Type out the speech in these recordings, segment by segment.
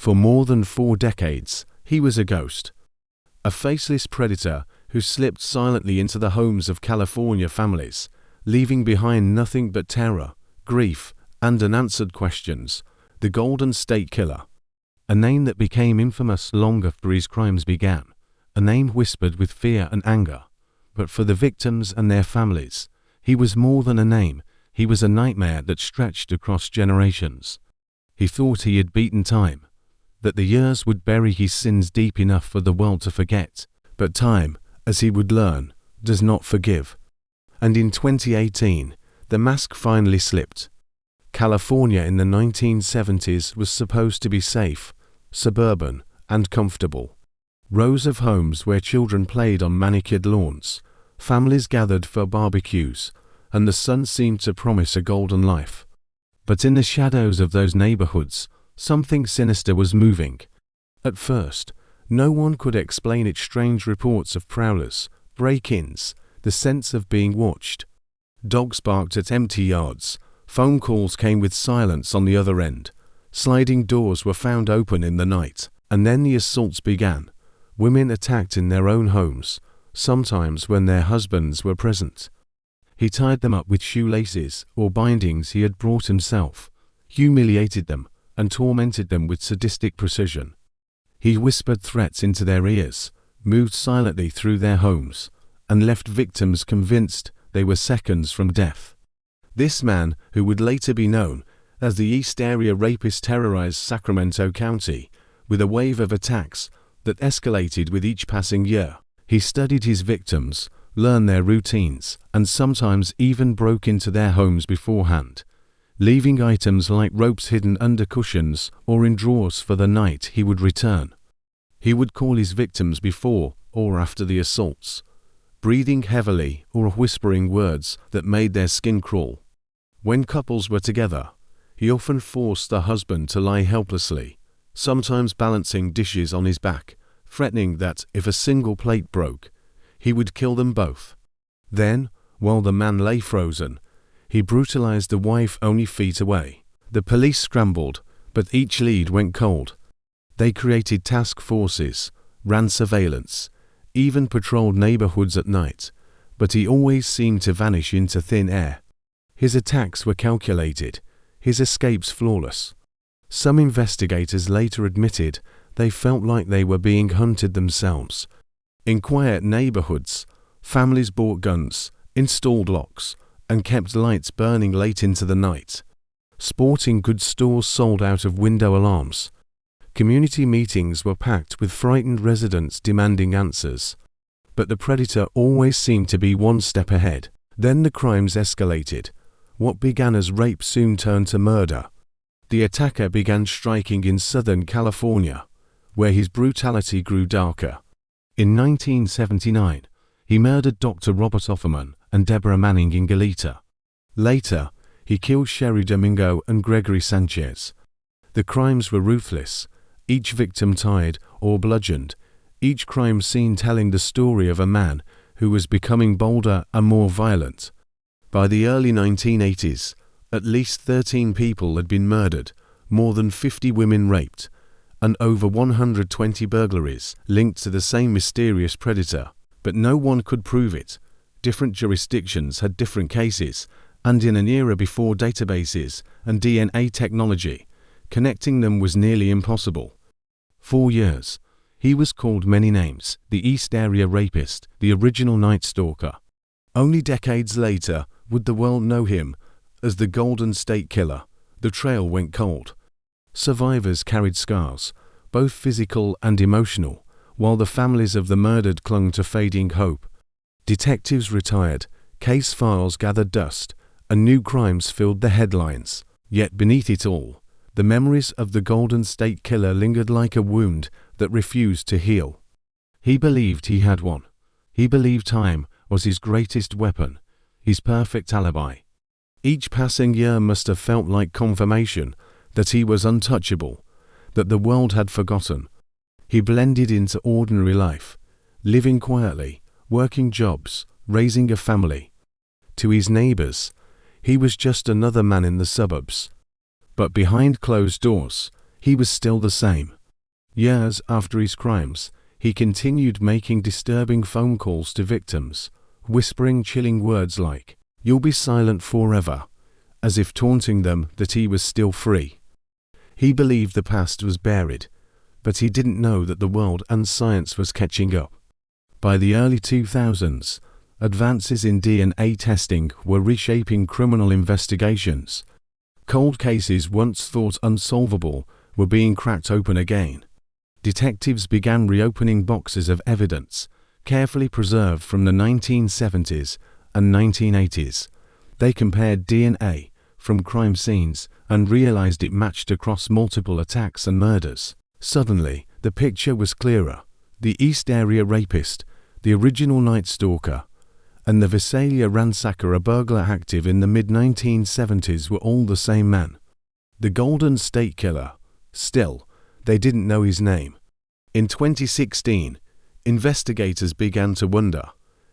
For more than 4 decades, he was a ghost. A faceless predator who slipped silently into the homes of California families, leaving behind nothing but terror, grief, and unanswered questions. The Golden State Killer. A name that became infamous long after his crimes began. A name whispered with fear and anger. But for the victims and their families, he was more than a name. He was a nightmare that stretched across generations. He thought he had beaten time, that the years would bury his sins deep enough for the world to forget. But time, as he would learn, does not forgive. And in 2018, the mask finally slipped. California in the 1970s was supposed to be safe, suburban, and comfortable. Rows of homes where children played on manicured lawns, families gathered for barbecues, and the sun seemed to promise a golden life. But in the shadows of those neighborhoods, something sinister was moving. At first, no one could explain its strange reports of prowlers, break-ins, the sense of being watched. Dogs barked at empty yards, phone calls came with silence on the other end, sliding doors were found open in the night, and then the assaults began. Women attacked in their own homes, sometimes when their husbands were present. He tied them up with shoelaces or bindings he had brought himself, humiliated them, and tormented them with sadistic precision. He whispered threats into their ears, moved silently through their homes, and left victims convinced they were seconds from death. This man, who would later be known as the East Area Rapist, terrorized Sacramento County with a wave of attacks that escalated with each passing year. He studied his victims, learned their routines, and sometimes even broke into their homes beforehand, leaving items like ropes hidden under cushions or in drawers for the night he would return. He would call his victims before or after the assaults, breathing heavily or whispering words that made their skin crawl. When couples were together, he often forced the husband to lie helplessly, sometimes balancing dishes on his back, threatening that if a single plate broke, he would kill them both. Then, while the man lay frozen, he brutalized the wife only feet away. The police scrambled, but each lead went cold. They created task forces, ran surveillance, even patrolled neighborhoods at night, but he always seemed to vanish into thin air. His attacks were calculated, his escapes flawless. Some investigators later admitted they felt like they were being hunted themselves. In quiet neighborhoods, families bought guns, installed locks, and kept lights burning late into the night. Sporting goods stores sold out of window alarms. Community meetings were packed with frightened residents demanding answers. But the predator always seemed to be one step ahead. Then the crimes escalated. What began as rape soon turned to murder. The attacker began striking in Southern California, where his brutality grew darker. In 1979, he murdered Dr. Robert Offerman and Deborah Manning in Goleta. Later, he killed Sherry Domingo and Gregory Sanchez. The crimes were ruthless, each victim tied or bludgeoned, each crime scene telling the story of a man who was becoming bolder and more violent. By the early 1980s, at least 13 people had been murdered, more than 50 women raped, and over 120 burglaries linked to the same mysterious predator. But no one could prove it. Different jurisdictions had different cases, and in an era before databases and DNA technology, connecting them was nearly impossible. 4 years. He was called many names: the East Area Rapist, the original Night Stalker. Only decades later would the world know him as the Golden State Killer. The trail went cold. Survivors carried scars, both physical and emotional, while the families of the murdered clung to fading hope. Detectives retired, case files gathered dust, and new crimes filled the headlines. Yet beneath it all, the memories of the Golden State Killer lingered like a wound that refused to heal. He believed he had won. He believed time was his greatest weapon, his perfect alibi. Each passing year must have felt like confirmation that he was untouchable, that the world had forgotten. He blended into ordinary life, living quietly, working jobs, raising a family. To his neighbors, he was just another man in the suburbs. But behind closed doors, he was still the same. Years after his crimes, he continued making disturbing phone calls to victims, whispering chilling words like, "You'll be silent forever," as if taunting them that he was still free. He believed the past was buried, but he didn't know that the world and science was catching up. By the early 2000s, advances in DNA testing were reshaping criminal investigations. Cold cases once thought unsolvable were being cracked open again. Detectives began reopening boxes of evidence, carefully preserved from the 1970s and 1980s. They compared DNA from crime scenes and realized it matched across multiple attacks and murders. Suddenly, the picture was clearer. The East Area Rapist, the original Night Stalker, and the Visalia ransacker, a burglar active in the mid-1970s, were all the same man. The Golden State Killer. Still, they didn't know his name. In 2016, investigators began to wonder,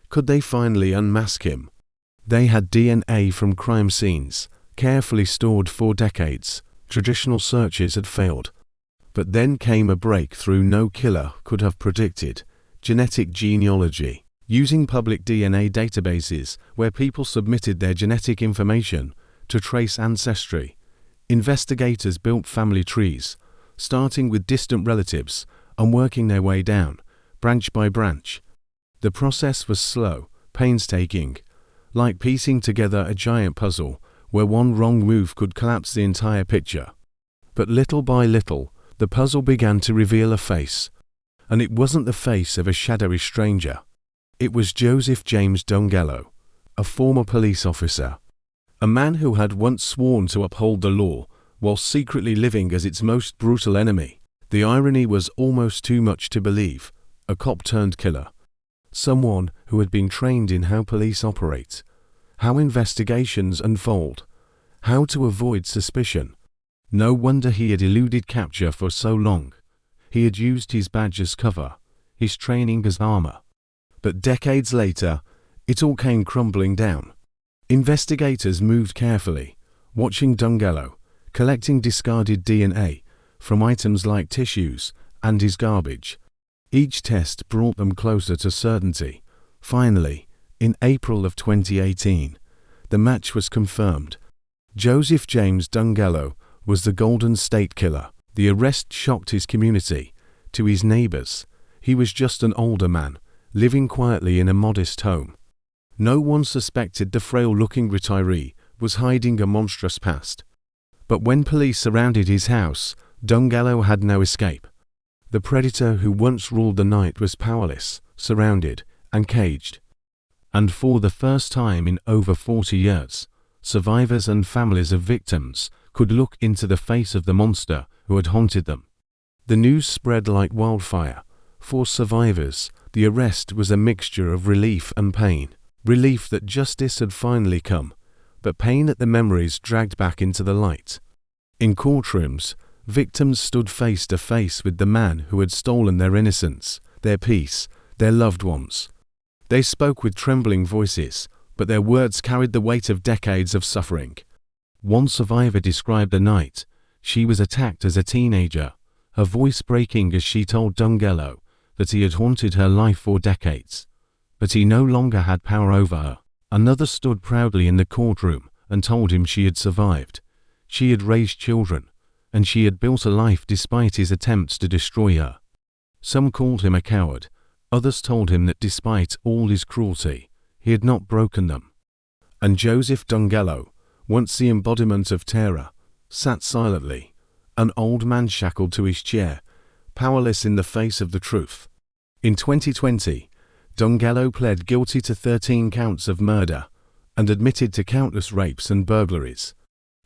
could they finally unmask him? They had DNA from crime scenes, carefully stored for decades. Traditional searches had failed. But then came a breakthrough no killer could have predicted: genetic genealogy. Using public DNA databases where people submitted their genetic information to trace ancestry, investigators built family trees, starting with distant relatives and working their way down, branch by branch. The process was slow, painstaking, like piecing together a giant puzzle where one wrong move could collapse the entire picture. But little by little, the puzzle began to reveal a face. And it wasn't the face of a shadowy stranger. It was Joseph James DeAngelo, a former police officer. A man who had once sworn to uphold the law while secretly living as its most brutal enemy. The irony was almost too much to believe. A cop turned killer. Someone who had been trained in how police operate, how investigations unfold, how to avoid suspicion. No wonder he had eluded capture for so long. He had used his badge as cover, his training as armor. But decades later, it all came crumbling down. Investigators moved carefully, watching DeAngelo, collecting discarded DNA from items like tissues and his garbage. Each test brought them closer to certainty. Finally, in April of 2018, the match was confirmed. Joseph James DeAngelo was the Golden State Killer. The arrest shocked his community. To his neighbors, he was just an older man, living quietly in a modest home. No one suspected the frail-looking retiree was hiding a monstrous past. But when police surrounded his house, DeAngelo had no escape. The predator who once ruled the night was powerless, surrounded, and caged. And for the first time in over 40 years, survivors and families of victims could look into the face of the monster who had haunted them. The news spread like wildfire. For survivors, the arrest was a mixture of relief and pain. Relief that justice had finally come, but pain at the memories dragged back into the light. In courtrooms, victims stood face to face with the man who had stolen their innocence, their peace, their loved ones. They spoke with trembling voices, but their words carried the weight of decades of suffering. One survivor described the night. She was attacked as a teenager, her voice breaking as she told DeAngelo that he had haunted her life for decades, but he no longer had power over her. Another stood proudly in the courtroom and told him she had survived. She had raised children, and she had built a life despite his attempts to destroy her. Some called him a coward. Others told him that despite all his cruelty, he had not broken them. And Joseph DeAngelo, once the embodiment of terror, sat silently, an old man shackled to his chair, powerless in the face of the truth. In 2020, DeAngelo pled guilty to 13 counts of murder and admitted to countless rapes and burglaries.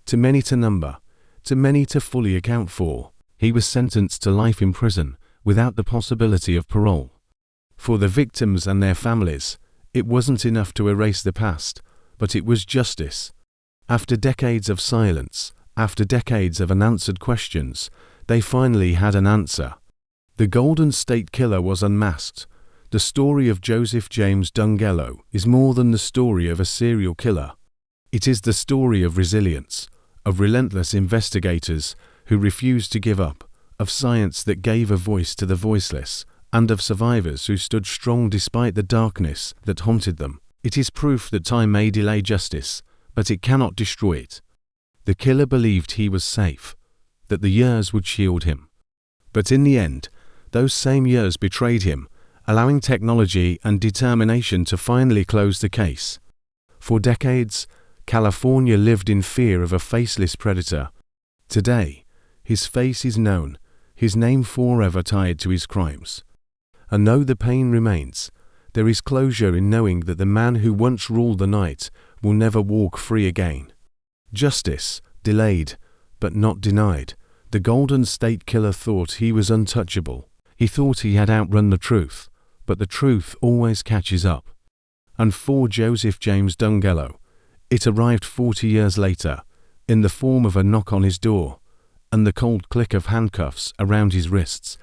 Too many to number, too many to fully account for. He was sentenced to life in prison without the possibility of parole. For the victims and their families, it wasn't enough to erase the past, but it was justice. After decades of silence, after decades of unanswered questions, they finally had an answer. The Golden State Killer was unmasked. The story of Joseph James DeAngelo is more than the story of a serial killer. It is the story of resilience, of relentless investigators who refused to give up, of science that gave a voice to the voiceless, and of survivors who stood strong despite the darkness that haunted them. It is proof that time may delay justice, but it cannot destroy it. The killer believed he was safe, that the years would shield him. But in the end, those same years betrayed him, allowing technology and determination to finally close the case. For decades, California lived in fear of a faceless predator. Today, his face is known, his name forever tied to his crimes. And though the pain remains, there is closure in knowing that the man who once ruled the night will never walk free again. Justice, delayed, but not denied. The Golden State Killer thought he was untouchable. He thought he had outrun the truth, but the truth always catches up. And for Joseph James DeAngelo, it arrived 40 years later, in the form of a knock on his door, and the cold click of handcuffs around his wrists.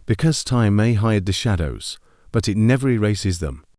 Because time may hide the shadows, but it never erases them.